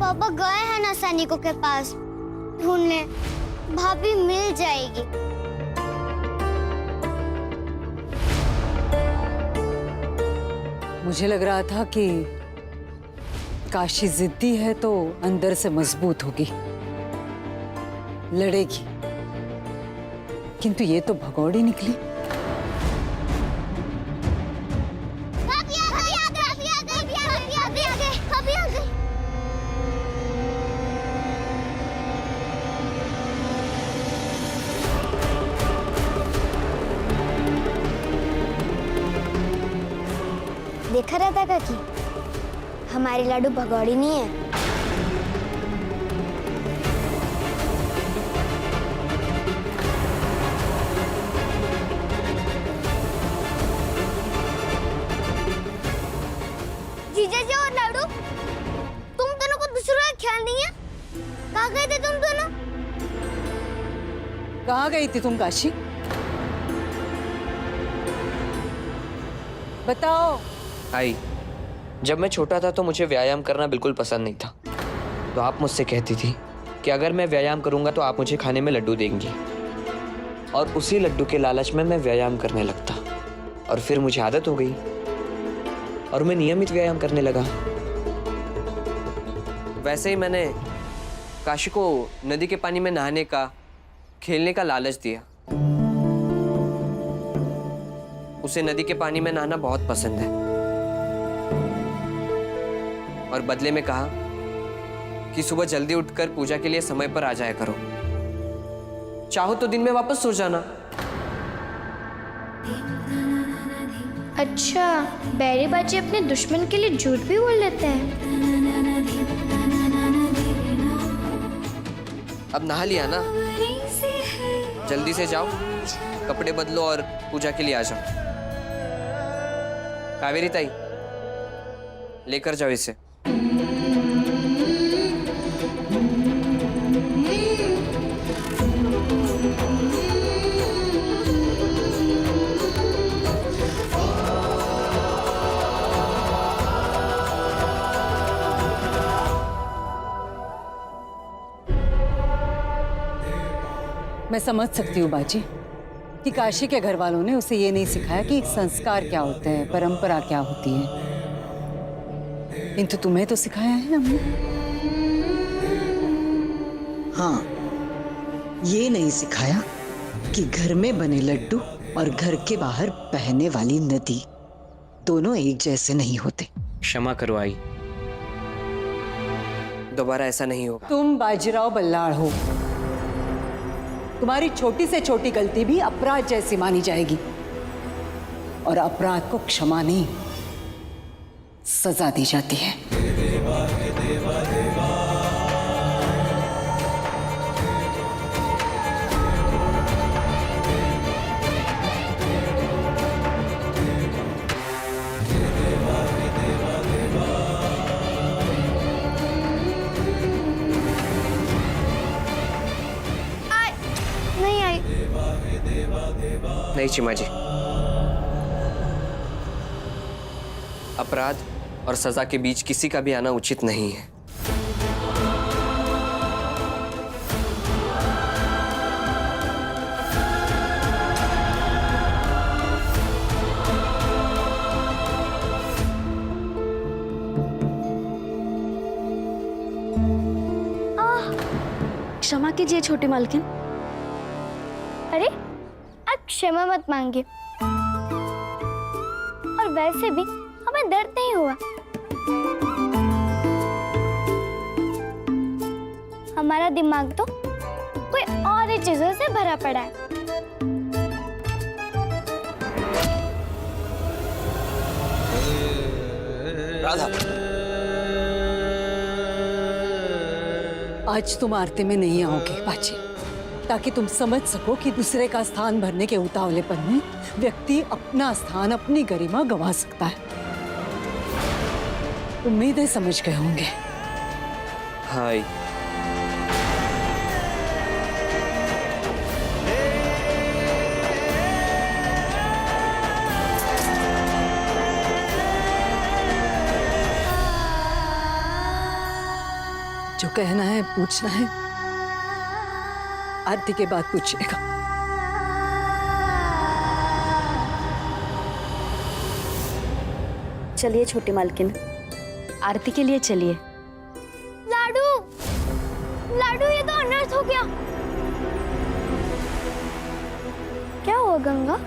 पापा गए हैं ना सैनिकों के पास ढूंढने, भाभी मिल जाएगी। मुझे लग रहा था कि काशी जिद्दी है तो अंदर से मजबूत होगी, लड़ेगी, किंतु ये तो भगौड़ी निकली। देखा रहता काकी, हमारी लाडू भगौड़ी नहीं है। जीजा जी और लाडू, तुम दोनों को दूसरों का ख्याल नहीं है? कहाँ गए थे तुम दोनों? कहाँ गई थी तुम काशी? बताओ। आई, जब मैं छोटा था तो मुझे व्यायाम करना बिल्कुल पसंद नहीं था, तो आप मुझसे कहती थी कि अगर मैं व्यायाम करूंगा तो आप मुझे खाने में लड्डू देंगी, और उसी लड्डू के लालच में मैं व्यायाम करने लगता, और फिर मुझे आदत हो गई और मैं नियमित व्यायाम करने लगा। वैसे ही मैंने काशी को नदी के पानी में नहाने का, खेलने का लालच दिया। उसे नदी के पानी में नहाना बहुत पसंद है, और बदले में कहा कि सुबह जल्दी उठकर पूजा के लिए समय पर आ जाया करो, चाहो तो दिन में वापस सो जाना। अच्छा, बैरी बाजी अपने दुश्मन के लिए झूठ भी बोल लेते हैं। अब नहा लिया ना, जल्दी से जाओ, कपड़े बदलो और पूजा के लिए आ जाओ। कावेरी ताई, लेकर जाओ इसे। मैं समझ सकती हूँ बाजी कि काशी के घर वालों ने उसे ये नहीं सिखाया कि संस्कार क्या होते हैं, परंपरा क्या होती है, किंतु तुम्हें तो सिखाया है हमने। हाँ, ये नहीं सिखाया कि घर में बने लड्डू और घर के बाहर बहने वाली नदी दोनों एक जैसे नहीं होते। क्षमा करो आई, दोबारा ऐसा नहीं होगा। तुम बाजीराव बल्लाड़ हो, तुम्हारी छोटी से छोटी गलती भी अपराध जैसी मानी जाएगी, और अपराध को क्षमा नहीं, सजा दी जाती है। नहीं आई। नहीं चिमा जी, अपराध और सजा के बीच किसी का भी आना उचित नहीं है। क्षमा कीजिए छोटी मालकिन। अरे, आप क्षमा मत मांगिए, और वैसे भी हमें दर्द नहीं हुआ। हमारा दिमाग तो कोई और ही चीजों से भरा पड़ा है। राधा, आज तुम आरती में नहीं आओगे बाजी, ताकि तुम समझ सको कि दूसरे का स्थान भरने के उतावलेपन में व्यक्ति अपना स्थान, अपनी गरिमा गंवा सकता है। उम्मीदें समझ गए होंगे। हाय, जो कहना है पूछना है आरती के बाद पूछिएगा। चलिए छोटी मालकिन, आरती के लिए चलिए। लाडू, लाडू ये तो अनर्थ हो गया। क्या हुआ गंगा?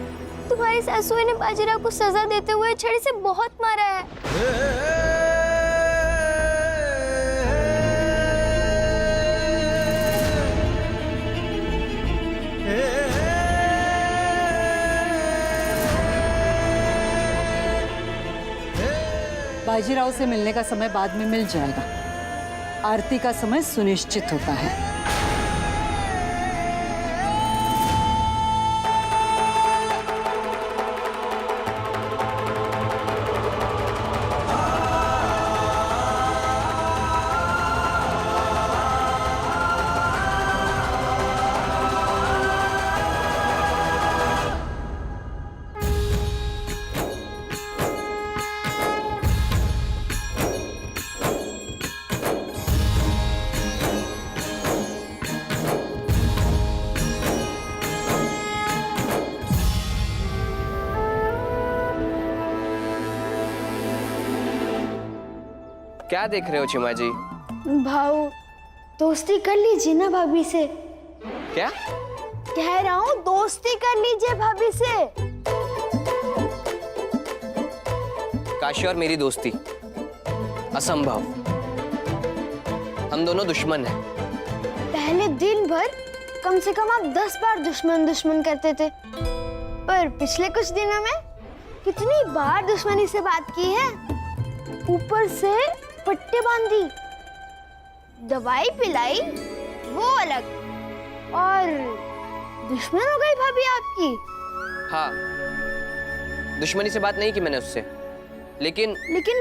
तुम्हारी सासू ने बाजीराव को सजा देते हुए छड़ी से बहुत मारा है। बाजीराव से मिलने का समय बाद में मिल जाएगा। आरती का समय सुनिश्चित होता है। क्या देख रहे हो चिमा जी? भाऊ, दोस्ती कर लीजिए ना भाभी से। क्या कह रहा हूँ दोस्ती कर लीजिए भाभी से। काशी और मेरी दोस्ती असंभव। हम दोनों दुश्मन हैं। पहले दिन भर कम से कम आप 10 बार दुश्मन दुश्मन करते थे, पर पिछले कुछ दिनों में कितनी बार दुश्मनी से बात की है। ऊपर से पट्टे बांधी, दवाई पिलाई, वो अलग, और दुश्मन हो गई भाभी आपकी। हाँ, दुश्मनी से बात नहीं की मैंने उससे, लेकिन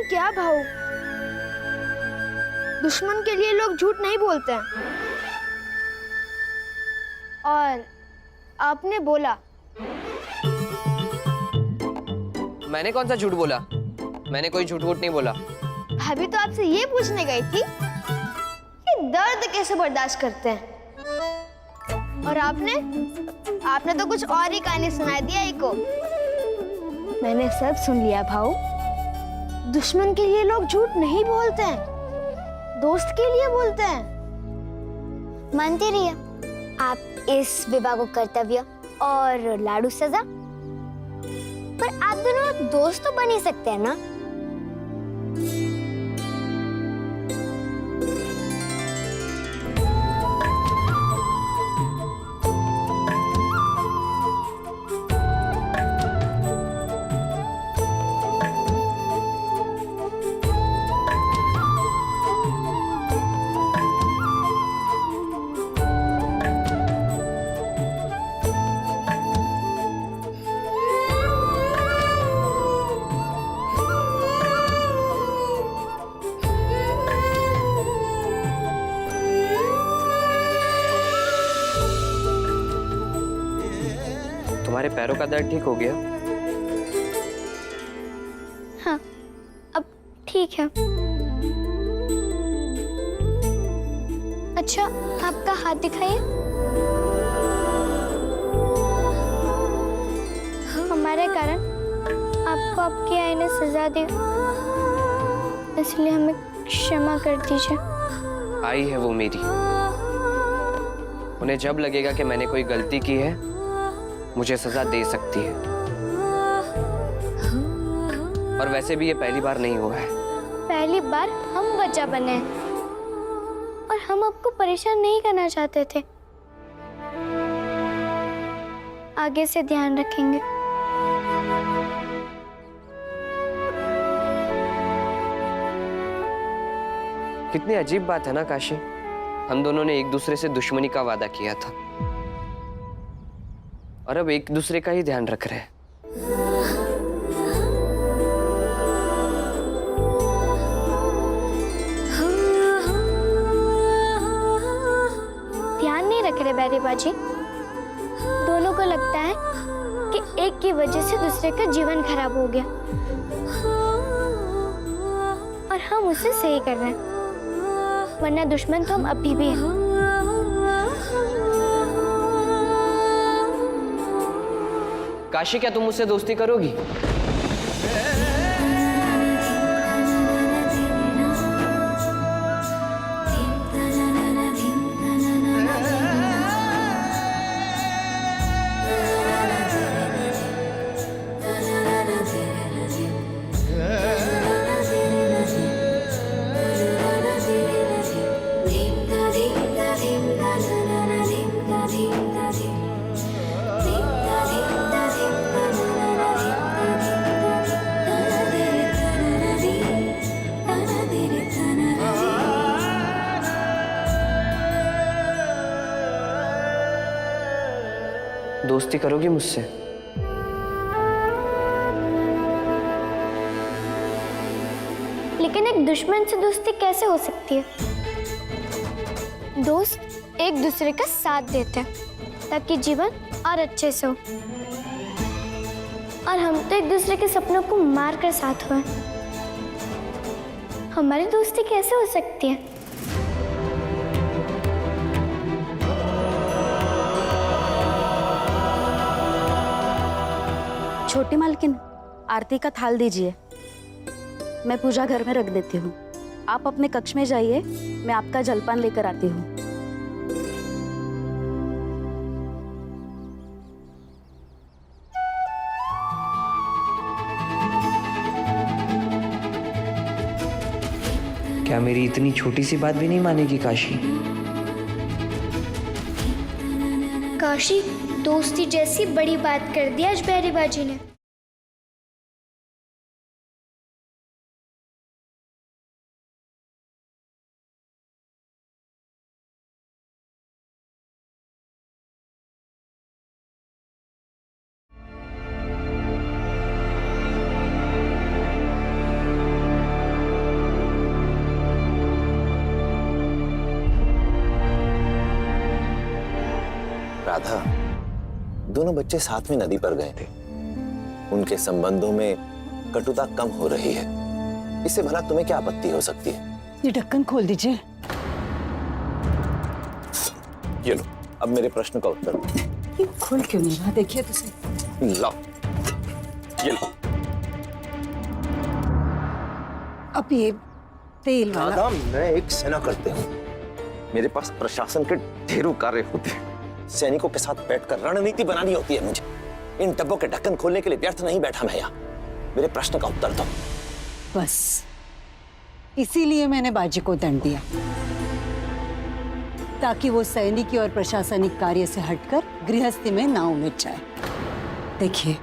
क्या भाऊ? दुश्मन के लिए लोग झूठ नहीं बोलते हैं। और आपने बोला। मैंने कौन सा झूठ बोला? मैंने कोई झूठ वूठ नहीं बोला। भाभी तो आपसे ये पूछने गई थी कि दर्द कैसे बर्दाश्त करते हैं, और आपने तो कुछ और ही कहानी सुना दिया एक को। मैंने सब सुन लिया भाऊ। दुश्मन के लिए लोग झूठ नहीं बोलते हैं, दोस्त के लिए बोलते हैं। मानती रहिए आप इस विवाह को कर्तव्य और लाडू सजा, पर आप दोनों दोस्त तो बन ही सकते हैं ना। तुम्हारे पैरों का दर्द ठीक हो गया? हाँ, अब ठीक है। अच्छा, आपका हाथ दिखाइए। हमारे कारण आपको आपकी आई ने सजा दी, इसलिए हमें क्षमा कर दीजिए। आई है वो मेरी। उन्हें जब लगेगा कि मैंने कोई गलती की है, मुझे सजा दे सकती है। और वैसे भी ये पहली बार नहीं हुआ है। पहली बार हम बच्चा बने, और हम आपको परेशान नहीं करना चाहते थे। आगे से ध्यान रखेंगे। कितनी अजीब बात है ना काशी, हम दोनों ने एक दूसरे से दुश्मनी का वादा किया था, और अब एक दूसरे का ही ध्यान रख रहे हैं। ध्यान नहीं रख रहे बैरी बाजी। दोनों को लगता है कि एक की वजह से दूसरे का जीवन खराब हो गया, और हम उसे सही कर रहे हैं। वरना दुश्मन तो हम अभी भी हैं। काशी, क्या तुम मुझसे दोस्ती करोगी? दोस्ती करोगी मुझसे? लेकिन एक दुश्मन से दोस्ती कैसे हो सकती है? दोस्त एक दूसरे का साथ देते हैं ताकि जीवन और अच्छे से हो। और हम तो एक दूसरे के सपनों को मार कर साथ हुए। हमारी दोस्ती कैसे हो सकती है? छोटी मालकिन, आरती का थाल दीजिए। मैं पूजा घर में रख देती हूँ। आप अपने कक्ष में जाइए, मैं आपका जलपान लेकर आती हूँ। क्या मेरी इतनी छोटी सी बात भी नहीं मानेगी काशी? काशी, दोस्ती जैसी बड़ी बात कर दी आज बैरी बाजी ने। राधा, दोनों बच्चे साथ में नदी पर गए थे। उनके संबंधों में कटुता कम हो रही है। इससे भला तुम्हें क्या आपत्ति हो सकती है? ये ढक्कन खोल दीजिए। ये लो, अब मेरे प्रश्न का उत्तर दो। ये खोल क्यों नहीं रहा? देखिए तो सही। लाओ, ये लो। अब ये तेल वाला। राधा, मैं एक सेना करते हूँ। मेरे पास प्रशासन के ढेरों कार्य होते हैं। सैनिकों के साथ बैठकर रणनीति बनानी होती है मुझे। इन डब्बों के ढक्कन खोलने के लिए व्यर्थ नहीं बैठा मैं यहाँ। मेरे प्रश्न का उत्तर दो। बस इसीलिए मैंने बाजी को दंड दिया, ताकि वो सैनिकी और प्रशासनिक कार्य से हटकर गृहस्थी में ना उलझ जाए। देखिए,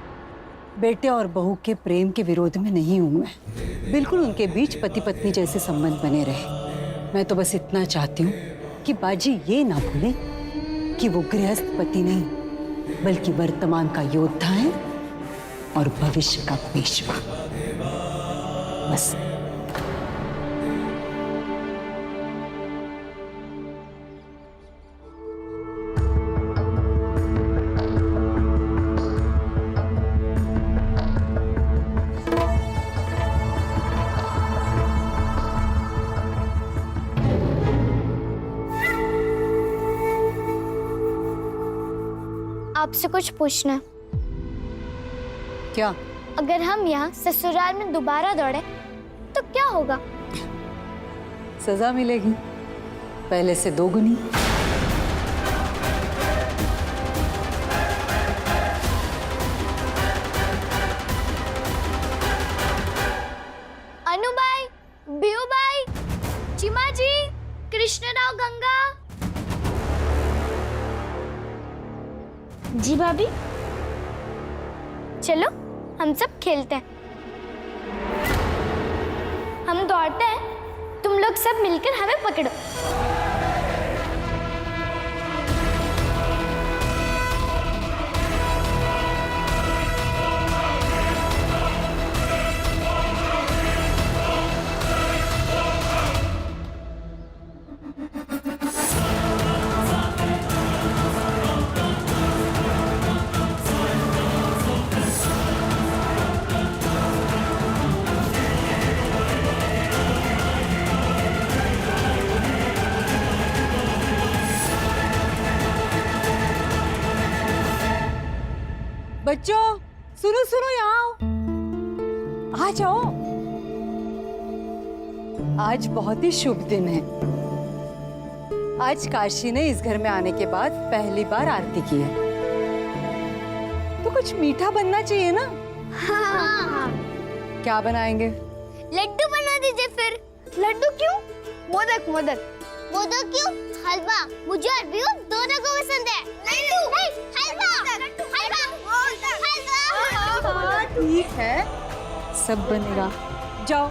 बेटे और बहू के प्रेम के विरोध में नहीं हूं मैं। बिल्कुल उनके बीच पति पत्नी जैसे संबंध बने रहे। मैं तो बस इतना चाहती हूँ कि बाजी ये ना भूले कि वो गृहस्थ पति नहीं, बल्कि वर्तमान का योद्धा है और भविष्य का पेशवा। बस। आपसे कुछ पूछना है। क्या? अगर हम यहाँ ससुराल में दोबारा दौड़े तो क्या होगा? सजा मिलेगी, पहले से 2 गुनी। अनुबाई, बियूबाई, चिमाजी, कृष्णराव, गंगा। जी भाभी, चलो हम सब खेलते हैं। हम दौड़ते हैं, तुम लोग सब मिलकर हमें पकड़ो। बच्चों सुनो सुनो, यहाँ आओ, आ जाओ। आज बहुत ही शुभ दिन है। आज काशी ने इस घर में आने के बाद पहली बार आरती की है, तो कुछ मीठा बनना चाहिए ना। हाँ। क्या बनाएंगे? लड्डू बना दीजिए फिर। लड्डू क्यों? मोदक मोदक। मोदक क्यों? हलवा। मुझे और भी दोनों को पसंद है। नहीं, हलवा हलवा। ठीक है, सब बनेगा। जाओ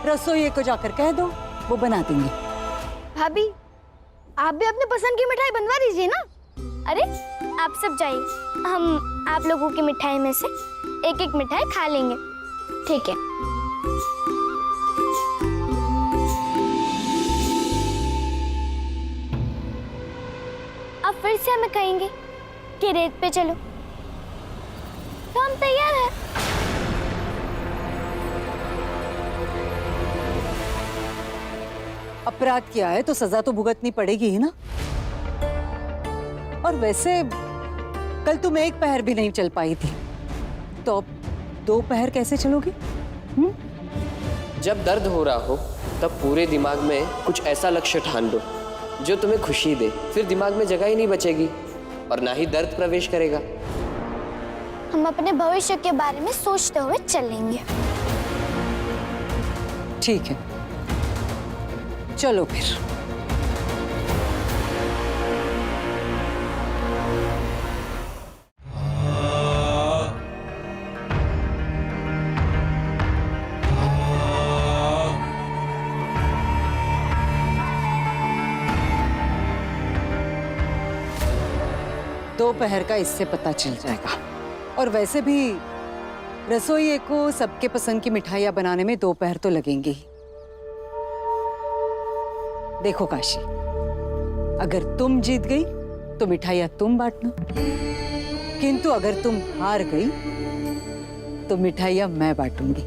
रसोइये को जाकर कह दो, वो बना देंगे। भाभी, आप भी अपने पसंद की मिठाई बनवा दीजिए ना। अरे आप सब जाइए, हम आप लोगों की मिठाई में से एक एक मिठाई खा लेंगे, ठीक है? अब फिर से हमें कहेंगे कि रेत पे चलो, तो हम तैयार हैं। अपराध किया है तो सजा तो भुगतनी पड़ेगी ही ना। और वैसे कल तुम एक पहर भी नहीं चल पाई थी, तो अब 2 पहर कैसे चलोगी? जब दर्द हो रहा हो तब पूरे दिमाग में कुछ ऐसा लक्ष्य ठान लो जो तुम्हें खुशी दे, फिर दिमाग में जगह ही नहीं बचेगी और ना ही दर्द प्रवेश करेगा। हम अपने भविष्य के बारे में सोचते हुए चलेंगे। ठीक है, चलो फिर। दोपहर का इससे पता चल जाएगा। और वैसे भी रसोइये को सबके पसंद की मिठाइयाँ बनाने में 2 पहर तो लगेंगे ही। देखो काशी, अगर तुम जीत गई तो मिठाइयाँ तुम बांटना, किंतु अगर तुम हार गई तो मिठाइयाँ मैं बांटूंगी।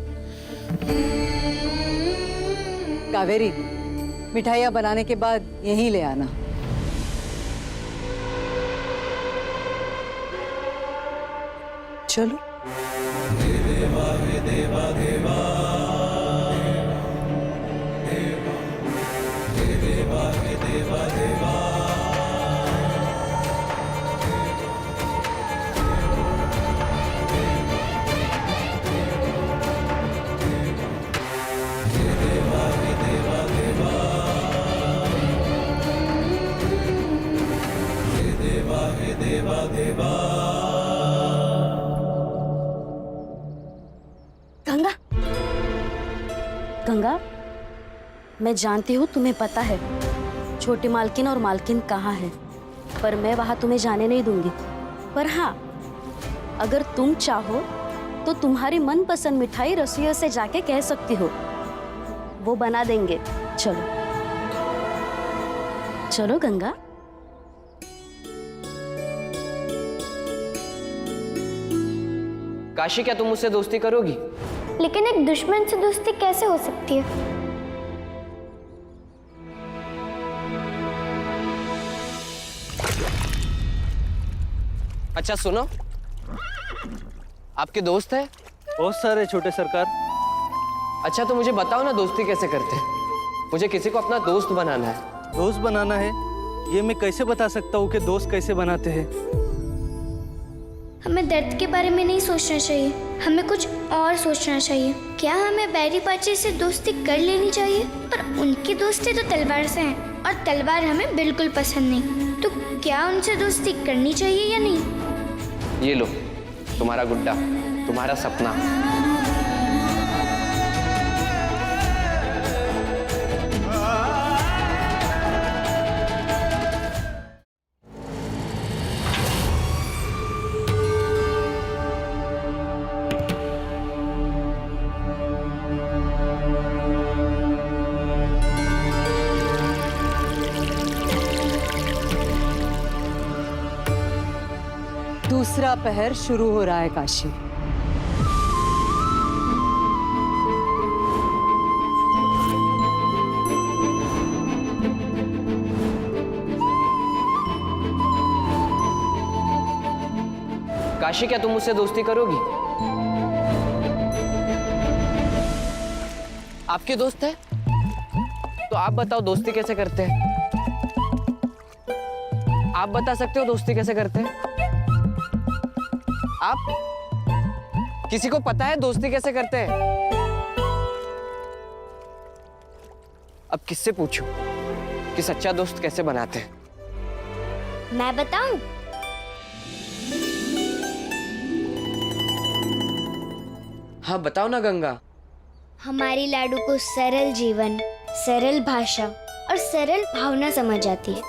कावेरी, मिठाइयाँ बनाने के बाद यहीं ले आना। चलो। गंगा, गंगा, मैं जानती हूँ तुम्हें पता है छोटी मालकिन और मालकिन कहाँ है, पर मैं वहां तुम्हें जाने नहीं दूंगी। पर हाँ, अगर तुम चाहो तो तुम्हारी मनपसंद मिठाई रसोइया से जाके कह सकती हो, वो बना देंगे। चलो चलो गंगा। काशी, क्या तुम मुझसे दोस्ती करोगी? लेकिन एक दुश्मन से दोस्ती कैसे हो सकती है? अच्छा सुनो, आपके दोस्त है? बहुत सारे छोटे सरकार। अच्छा तो मुझे बताओ ना, दोस्ती कैसे करते हैं? मुझे किसी को अपना दोस्त बनाना है। दोस्त बनाना है, ये मैं कैसे बता सकता हूँ कि दोस्त कैसे बनाते हैं? हमें दर्द के बारे में नहीं सोचना चाहिए, हमें कुछ और सोचना चाहिए। क्या हमें बैरी पाची से दोस्ती कर लेनी चाहिए? पर उनकी दोस्ती तो तलवार से है और तलवार हमें बिल्कुल पसंद नहीं, तो क्या उनसे दोस्ती करनी चाहिए या नहीं? ये लो तुम्हारा गुड्डा, तुम्हारा सपना। दूसरा पहर शुरू हो रहा है काशी। काशी, क्या तुम मुझसे दोस्ती करोगी? आपके दोस्त है तो आप बताओ दोस्ती कैसे करते हैं? आप बता सकते हो दोस्ती कैसे करते हैं? आप किसी को पता है दोस्ती कैसे करते हैं? अब किससे पूछूं कि सच्चा दोस्त कैसे बनाते हैं? मैं बताऊं? हाँ बताओ ना गंगा। हमारी लाडू को सरल जीवन, सरल भाषा और सरल भावना समझ आती है।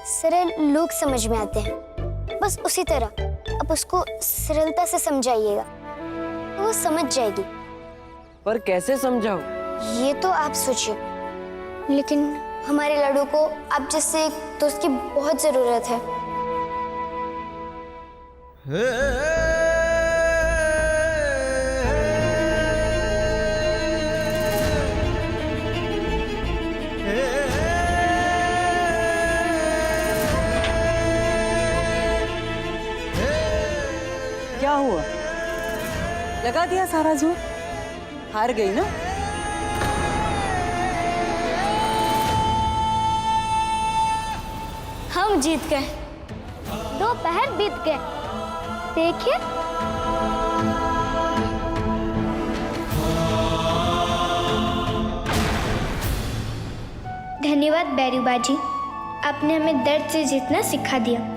सरल लोग समझ में आते हैं, बस उसी तरह आप उसको सरलता से समझाइएगा तो वो समझ जाएगी। पर कैसे समझाऊं? ये तो आप सोचिए, लेकिन हमारे लाडू को आप जैसे एक दोस्त की बहुत जरूरत है। क्या हुआ? लगा दिया सारा जोर? हार गई ना? हम जीत गए। 2 पहर बीत गए। देखिए, धन्यवाद बैरूबा जी, आपने हमें दर्द से जीतना सिखा दिया।